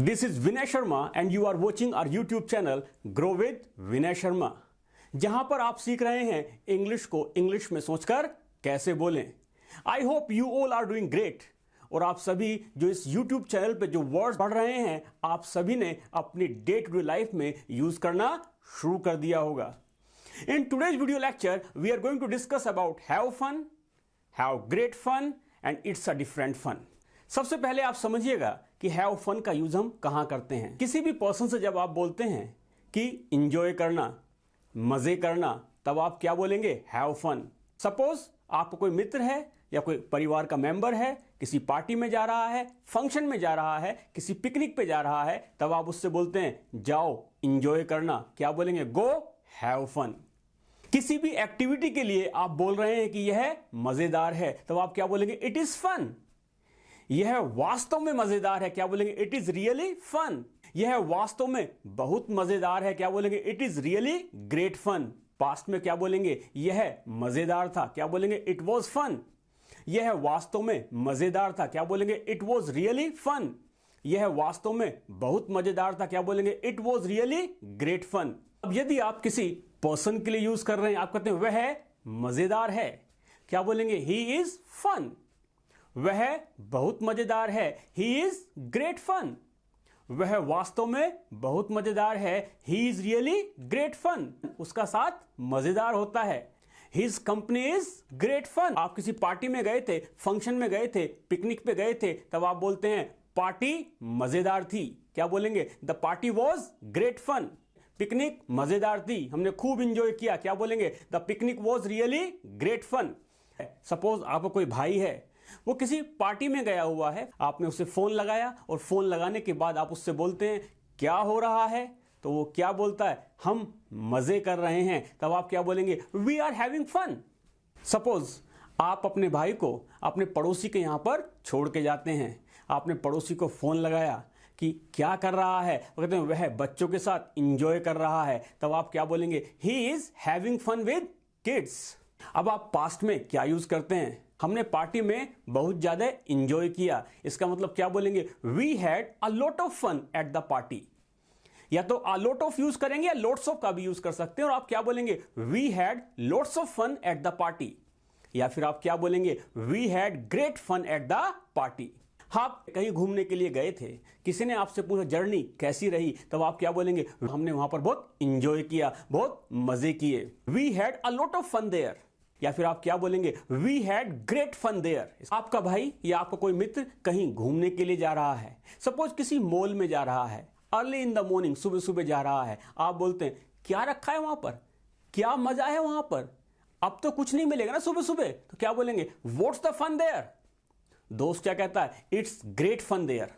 This is Vinay Sharma and you are watching our YouTube channel Grow with Vinay Sharma, जहां पर आप सीख रहे हैं इंग्लिश को इंग्लिश में सोचकर कैसे बोलें। I hope you all are doing great. और आप सभी जो इस YouTube चैनल पे जो वर्ड्स पढ़ रहे हैं, आप सभी ने अपनी डे टू डे लाइफ में यूज करना शुरू कर दिया होगा। In today's video lecture, we are going to discuss about have fun, have great fun and it's a different fun। सबसे पहले आप समझिएगा कि हैव फन का यूज हम कहां करते हैं। किसी भी पर्सन से जब आप बोलते हैं कि इंजॉय करना, मजे करना, तब आप क्या बोलेंगे? Have fun. सपोज आपको कोई मित्र है या कोई परिवार का मेंबर है, किसी पार्टी में जा रहा है, फंक्शन में जा रहा है, किसी पिकनिक पे जा रहा है, तब आप उससे बोलते हैं जाओ इंजॉय करना। क्या बोलेंगे? Go have fun. किसी भी एक्टिविटी के लिए आप बोल रहे हैं कि यह मजेदार है, तब आप क्या बोलेंगे? It is fun. यह वास्तव में मजेदार है, क्या बोलेंगे? It is really fun. यह वास्तव में बहुत मजेदार है, क्या बोलेंगे? It is really great fun. Past में क्या बोलेंगे? यह मजेदार था, क्या बोलेंगे? It was fun. यह वास्तव में मजेदार था, क्या बोलेंगे? It was really fun. यह वास्तव में बहुत मजेदार था, क्या बोलेंगे? It was really great fun. अब यदि आप किसी पर्सन के लिए यूज कर रहे हैं, आप कहते हैं वह मजेदार है, क्या बोलेंगे? He is fun. वह बहुत मजेदार है, ही इज ग्रेट फन। वह वास्तव में बहुत मजेदार है, he is really great fun. उसका साथ मजेदार होता है। His company is great fun. आप किसी पार्टी में गए थे, फंक्शन में गए थे, पिकनिक पे गए थे, तब आप बोलते हैं पार्टी मजेदार थी, क्या बोलेंगे? The party was great fun. Picnic मजेदार थी, हमने खूब इंजॉय किया, क्या बोलेंगे? The picnic was really great fun. Suppose आपको कोई भाई है, वो किसी पार्टी में गया हुआ है, आपने उसे फोन लगाया और फोन लगाने के बाद आप उससे बोलते हैं क्या हो रहा है, तो वो क्या बोलता है? हम मजे कर रहे हैं। तब आप क्या बोलेंगे? We are having fun. Suppose आप अपने भाई को अपने पड़ोसी के यहां पर छोड़ के जाते हैं, आपने पड़ोसी को फोन लगाया कि क्या कर रहा है, वो कहते हैं वह बच्चों के साथ इंजॉय कर रहा है, तब आप क्या बोलेंगे? He is having fun with kids. अब आप पास्ट में क्या यूज करते हैं? हमने पार्टी में बहुत ज्यादा इंजॉय किया, इसका मतलब क्या बोलेंगे? We had a lot of fun at the party. या तो अ लॉट ऑफ यूज करेंगे या लोट्स ऑफ का भी यूज कर सकते हैं, और आप क्या बोलेंगे? We had lots of fun at the party. या फिर आप क्या बोलेंगे? We had great fun at the party. आप कहीं घूमने के लिए गए थे, किसी ने आपसे पूछा जर्नी कैसी रही, तब आप क्या बोलेंगे? हमने वहां पर बहुत इंजॉय किया, बहुत मजे किए। We had a lot of fun there. या फिर आप क्या बोलेंगे? We had great fun there. आपका भाई या आपका कोई मित्र कहीं घूमने के लिए जा रहा है, सपोज किसी मॉल में जा रहा है, अर्ली इन द मॉर्निंग, सुबह सुबह जा रहा है, आप बोलते हैं क्या रखा है वहां पर, क्या मजा है वहां पर, अब तो कुछ नहीं मिलेगा ना सुबह सुबह, तो क्या बोलेंगे? What's the fun there. दोस्त क्या कहता है? इट्स ग्रेट फन देयर,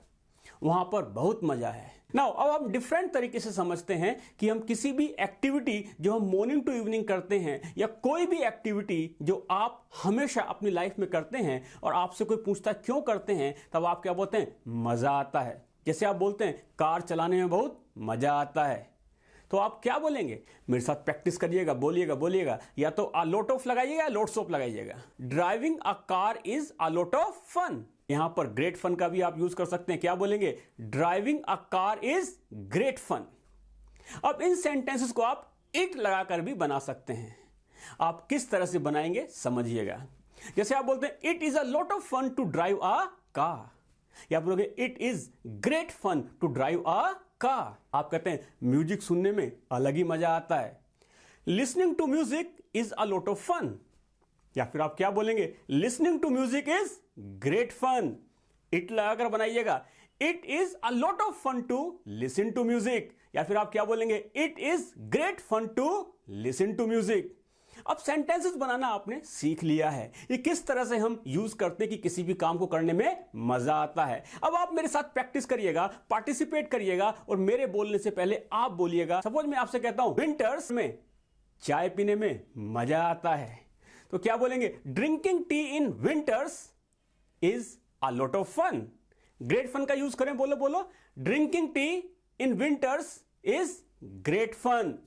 वहां पर बहुत मजा है। नाउ अब हम डिफरेंट तरीके से समझते हैं कि हम किसी भी एक्टिविटी जो हम मॉर्निंग टू इवनिंग करते हैं, या कोई भी एक्टिविटी जो आप हमेशा अपनी लाइफ में करते हैं और आपसे कोई पूछता है क्यों करते हैं, तब आप क्या बोलते हैं? मजा आता है। जैसे आप बोलते हैं कार चलाने में बहुत मजा आता है, तो आप क्या बोलेंगे? मेरे साथ प्रैक्टिस करिएगा, बोलिएगा। या तो अ लॉट ऑफ लगाइएगा या लोट्स ऑफ लगाइएगा। Driving a car is a lot of fun. यहां पर ग्रेट फन का भी आप यूज कर सकते हैं, क्या बोलेंगे? Driving a car is great fun. अब इन सेंटेंसेस को आप इट लगाकर भी बना सकते हैं। आप किस तरह से बनाएंगे समझिएगा। जैसे आप बोलते हैं it is a lot of fun to drive a car, या आप बोलोगे it is great fun to drive a car. आप कहते हैं म्यूजिक सुनने में अलग ही मजा आता है। Listening to music is a lot of fun. या फिर आप क्या बोलेंगे? Listening to music is great fun. It लगाकर बनाइएगा, it is a lot of fun to listen to music. या फिर आप क्या बोलेंगे? It is great fun to listen to music. अब सेंटेंसेस बनाना आपने सीख लिया है, ये किस तरह से हम यूज करते हैं कि किसी भी काम को करने में मजा आता है। अब आप मेरे साथ प्रैक्टिस करिएगा, पार्टिसिपेट करिएगा, और मेरे बोलने से पहले आप बोलिएगा। सपोज मैं आपसे कहता हूं विंटर्स में चाय पीने में मजा आता है, तो क्या बोलेंगे? Drinking tea in winters is a lot of fun. Great fun का यूज करें, बोलो। Drinking tea in winters is great fun.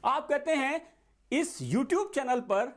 आप कहते हैं इस YouTube चैनल पर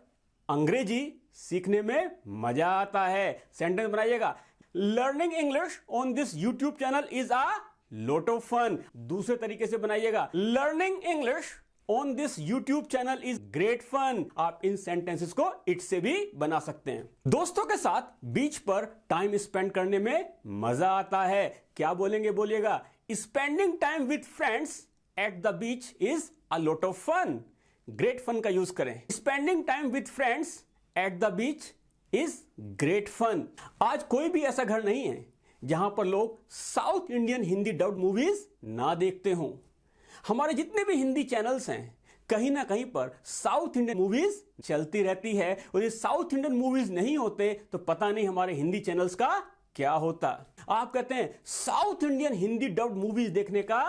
अंग्रेजी सीखने में मजा आता है। सेंटेंस बनाइएगा, learning English on this YouTube channel is a lot of fun। दूसरे तरीके से बनाइएगा, learning English on this YouTube channel is great fun. आप इन सेंटेंसेस को इट से भी बना सकते हैं। दोस्तों के साथ बीच पर टाइम स्पेंड करने में मजा आता है। क्या बोलेंगे बोलिएगा, spending time with friends at the beach is a lot of fun. Great fun का यूज करें, spending time with friends at the beach is great fun. आज कोई भी ऐसा घर नहीं है जहां पर लोग south Indian Hindi dubbed movies ना देखते हों। हमारे जितने भी हिंदी चैनल्स हैं, कहीं ना कहीं पर साउथ इंडियन मूवीज चलती रहती है, और ये साउथ इंडियन मूवीज नहीं होते तो पता नहीं हमारे हिंदी चैनल्स का क्या होता। आप कहते हैं south Indian Hindi dubbed movies देखने का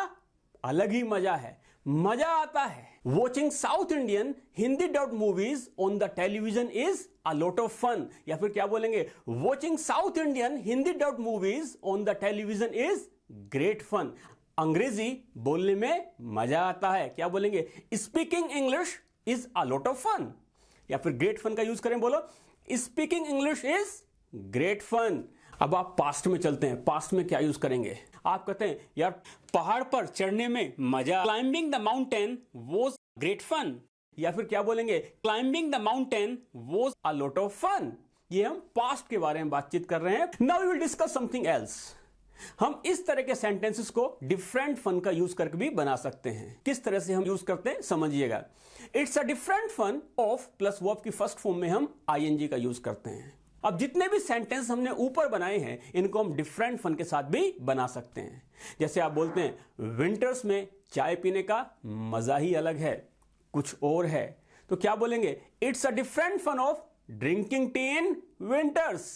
अलग ही मजा है, मजा आता है। Watching south Indian Hindi dubbed movies on the television is a lot of fun. या फिर क्या बोलेंगे, watching south Indian Hindi dubbed movies on the television is great fun. अंग्रेजी बोलने में मजा आता है। क्या बोलेंगे, speaking English is a lot of fun. या फिर ग्रेट फन का यूज करें, बोलो speaking English is great fun. अब आप पास्ट में चलते हैं, पास्ट में क्या यूज करेंगे। आप कहते हैं यार पहाड़ पर चढ़ने में मजा, climbing the mountain was great fun. या फिर क्या बोलेंगे, climbing the mountain was a lot of fun. ये हम पास्ट के बारे में बातचीत कर रहे हैं। Now we will discuss something else. हम इस तरह के सेंटेंसेस को डिफरेंट फन का यूज करके भी बना सकते हैं। किस तरह से हम यूज करते हैं समझिएगा। It's a different fun of plus verb की फर्स्ट फॉर्म में हम आईएनजी का यूज करते हैं। अब जितने भी सेंटेंस हमने ऊपर बनाए हैं, इनको हम डिफरेंट फन के साथ भी बना सकते हैं। जैसे आप बोलते हैं विंटर्स में चाय पीने का मजा ही अलग है, कुछ और है, तो क्या बोलेंगे, it's a different fun of drinking tea in winters.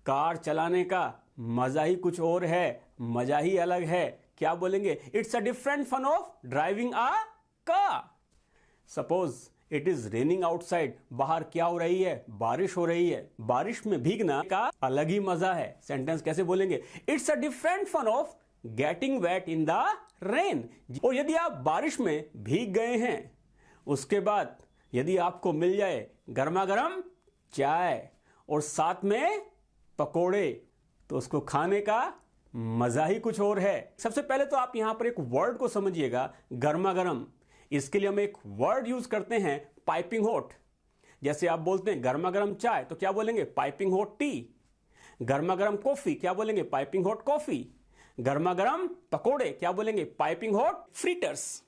Car चलाने का मजा ही कुछ और है, मजा ही अलग है। क्या बोलेंगे, it's a different fun of driving a car. Suppose it is raining outside, बाहर क्या हो रही है, बारिश हो रही है। बारिश में भीगना का अलग ही मजा है। सेंटेंस कैसे बोलेंगे, it's a different fun of getting wet in the rain. और यदि आप बारिश में भीग गए हैं, उसके बाद यदि आपको मिल जाए गर्मा गर्म चाय और साथ में पकोड़े, तो उसको खाने का मजा ही कुछ और है। सबसे पहले तो आप यहां पर एक वर्ड को समझिएगा, गर्मा गर्म। इसके लिए हम एक वर्ड यूज करते हैं पाइपिंग हॉट। जैसे आप बोलते हैं गर्मा गर्म चाय, तो क्या बोलेंगे, पाइपिंग हॉट टी। गर्मा गर्म कॉफी, क्या बोलेंगे, पाइपिंग हॉट कॉफी। गर्मा गर्म पकोड़े, क्या बोलेंगे, पाइपिंग हॉट फ्रीटर्स।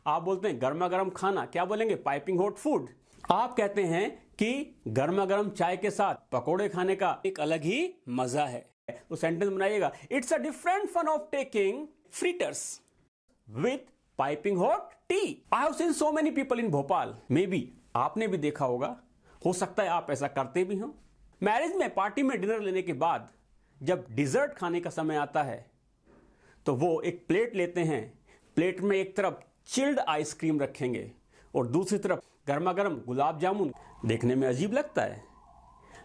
आप बोलते हैं गर्मा गर्म खाना, क्या बोलेंगे, पाइपिंग हॉट फूड। आप कहते हैं कि गर्मा गर्म चाय के साथ पकोड़े खाने का एक अलग ही मजा है। तो सेंटेंस बनाइएगा, it's a different fun of taking fritters with piping hot tea. I have seen so many people in Bhopal. Maybe आपने भी देखा होगा, हो सकता है आप ऐसा करते भी हो। मैरिज में पार्टी में डिनर लेने के बाद जब डिजर्ट खाने का समय आता है, तो वो एक प्लेट लेते हैं। प्लेट में एक तरफ चिल्ड आइसक्रीम रखेंगे और दूसरी तरफ गर्मा गर्म गुलाब जामुन। देखने में अजीब लगता है,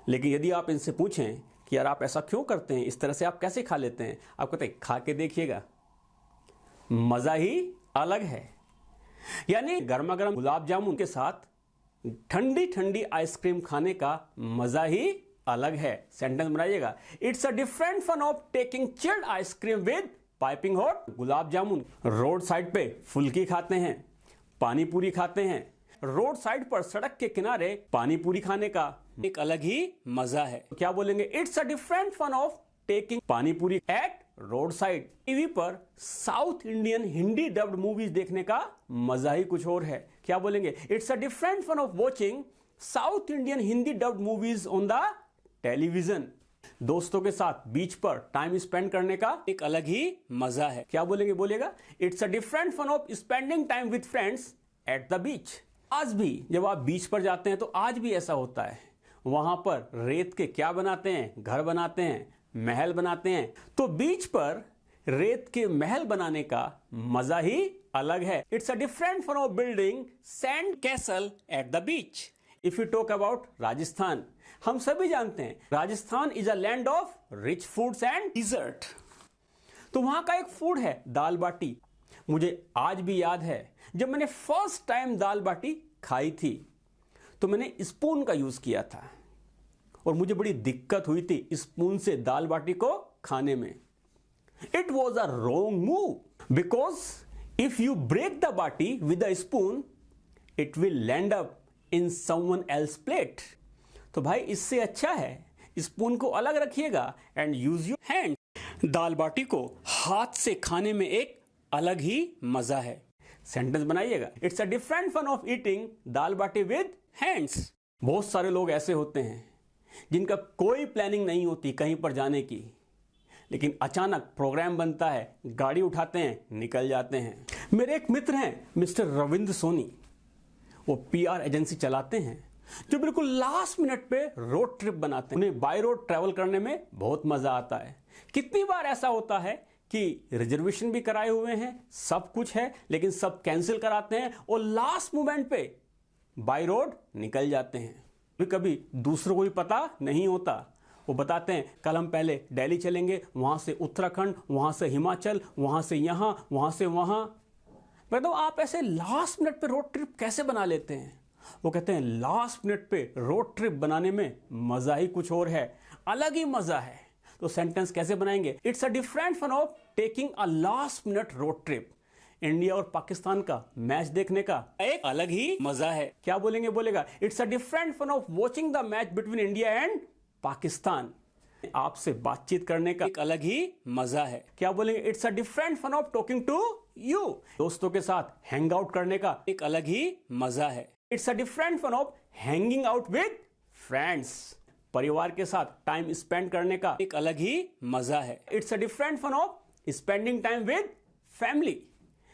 लेकिन यदि आप इनसे पूछें कि यार आप ऐसा क्यों करते हैं, इस तरह से आप कैसे खा लेते हैं, आप कहते हैं खा के देखिएगा, मजा ही अलग है। यानी गर्मा गर्म गुलाब जामुन के साथ ठंडी ठंडी आइसक्रीम खाने का मजा ही अलग है। सेंटेंस बनाइएगा, it's a different fun of taking chilled ice cream with piping hot gulab jamun. Road side पे फुल्की खाते हैं, पानी पूरी खाते हैं। रोड साइड पर सड़क के किनारे पानी पूरी खाने का एक अलग ही मजा है। क्या बोलेंगे, it's a different fun of taking pani puri at road side. TV पर south Indian Hindi dubbed movies देखने का मजा ही कुछ और है। क्या बोलेंगे, it's a different fun of watching south Indian Hindi dubbed movies on the television. दोस्तों के साथ बीच पर टाइम स्पेंड करने का एक अलग ही मजा है। क्या बोलेंगे, बोलेगा, it's a different fun of spending time with friends at the beach. आज भी जब आप बीच पर जाते हैं तो आज भी ऐसा होता है, वहां पर रेत के क्या बनाते हैं, घर बनाते हैं, महल बनाते हैं। तो बीच पर रेत के महल बनाने का मजा ही अलग है। It's a different fun of building sand castle at the beach. If you talk about Rajasthan, हम सभी जानते हैं Rajasthan is a land of rich foods and dessert. तो वहां का एक फूड है दाल बाटी। मुझे आज भी याद है जब मैंने फर्स्ट टाइम दाल बाटी खाई थी, तो मैंने स्पून का यूज किया था और मुझे बड़ी दिक्कत हुई थी स्पून से दाल बाटी को खाने में। It was a wrong move because if you break the bati with a spoon, it will land up in someone else's plate. तो भाई इससे अच्छा है स्पून को अलग रखिएगा एंड यूज योर हैंड। दाल बाटी को हाथ से खाने में एक अलग ही मजा है। सेंटेंस बनाइएगा, it's a different fun of eating dal bati with hands. बहुत सारे लोग ऐसे होते हैं जिनका कोई प्लानिंग नहीं होती कहीं पर जाने की, लेकिन अचानक प्रोग्राम बनता है, गाड़ी उठाते हैं, निकल जाते हैं। मेरे एक मित्र हैं मिस्टर रविंद्र सोनी, वो पीआर एजेंसी चलाते हैं जो बिल्कुल लास्ट मिनट पे रोड ट्रिप बनाते हैं। उन्हें बाय रोड ट्रैवल करने में बहुत मजा आता है। कितनी बार ऐसा होता है कि रिजर्वेशन भी कराए हुए हैं, सब कुछ है, लेकिन सब कैंसिल कराते हैं और लास्ट मोमेंट पे बाय रोड निकल जाते हैं। कभी दूसरों को भी पता नहीं होता, वो बताते हैं कल हम पहले दिल्ली चलेंगे, वहां से उत्तराखंड, वहां से हिमाचल, वहां से यहां, वहां से वहां। मतलब आप ऐसे लास्ट मिनट पे रोड ट्रिप कैसे बना लेते हैं? वो कहते हैं लास्ट मिनट पे रोड ट्रिप बनाने में मजा ही कुछ और है, अलग ही मजा है। तो सेंटेंस कैसे बनाएंगे? It's a different fun of taking a last minute road trip. India और पाकिस्तान का मैच देखने का एक अलग ही मजा है। क्या बोलेंगे? बोलेगा it's a different fun of watching the match between India and Pakistan. आपसे बातचीत करने का एक अलग ही मजा है। क्या बोलेंगे? It's a different fun of talking to you. दोस्तों के साथ हैंग आउट करने का एक अलग ही मजा है। It's a different fun of hanging out with friends. परिवार के साथ टाइम स्पेंड करने का एक अलग ही मजा है। It's a different fun of spending time with family.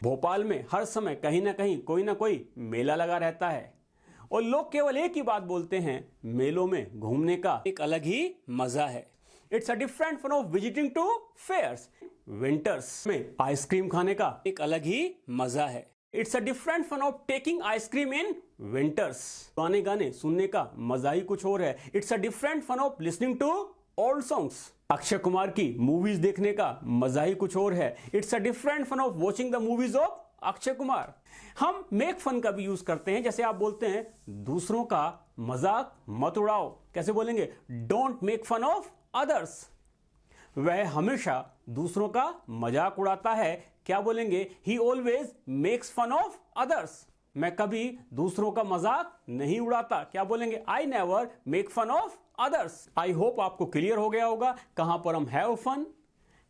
Bhopal में हर समय कहीं ना कहीं कोई ना कोई मेला लगा रहता है और लोग केवल एक ही बात बोलते हैं, मेलों में घूमने का एक अलग ही मजा है। It's a different fun of visiting to fairs. Winters में आइसक्रीम खाने का एक अलग ही मजा है। It's a different fun of taking ice cream in winters. पुराने गाने सुनने का मजा ही कुछ और है। It's a different fun of listening to old songs. Akshay Kumar की मूवीज देखने का मजा ही कुछ और है। It's a different fun of watching the movies of Akshay Kumar. हम मेक फन का भी यूज करते हैं, जैसे आप बोलते हैं दूसरों का मजाक मत उड़ाओ। कैसे बोलेंगे? Don't make fun of others. वह हमेशा दूसरों का मजाक उड़ाता है। क्या बोलेंगे? He always makes fun of others. मैं कभी दूसरों का मजाक नहीं उड़ाता। क्या बोलेंगे? I never make fun of others. I hope आपको क्लियर हो गया होगा कहां पर हम have fun,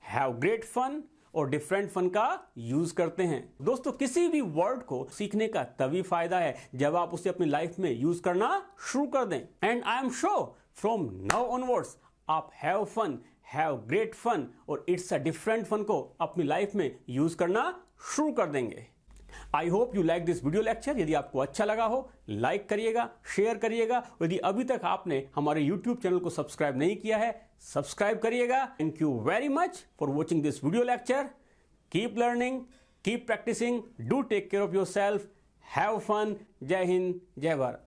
have great fun और डिफरेंट फन का यूज करते हैं। दोस्तों, किसी भी वर्ड को सीखने का तभी फायदा है जब आप उसे अपनी लाइफ में यूज करना शुरू कर दें। And I am sure from now onwards आप have fun, have great fun और इट्स अ डिफरेंट फन को अपनी लाइफ में यूज करना शुरू कर देंगे। I hope you like this video lecture. यदि आपको अच्छा लगा हो, लाइक करिएगा, शेयर करिएगा। यदि अभी तक आपने हमारे यूट्यूब चैनल को सब्सक्राइब नहीं किया है, सब्सक्राइब करिएगा। Thank you very much for watching this video lecture. Keep learning, keep practising, do take care of your self, have fun. जय हिंद, जय भारत।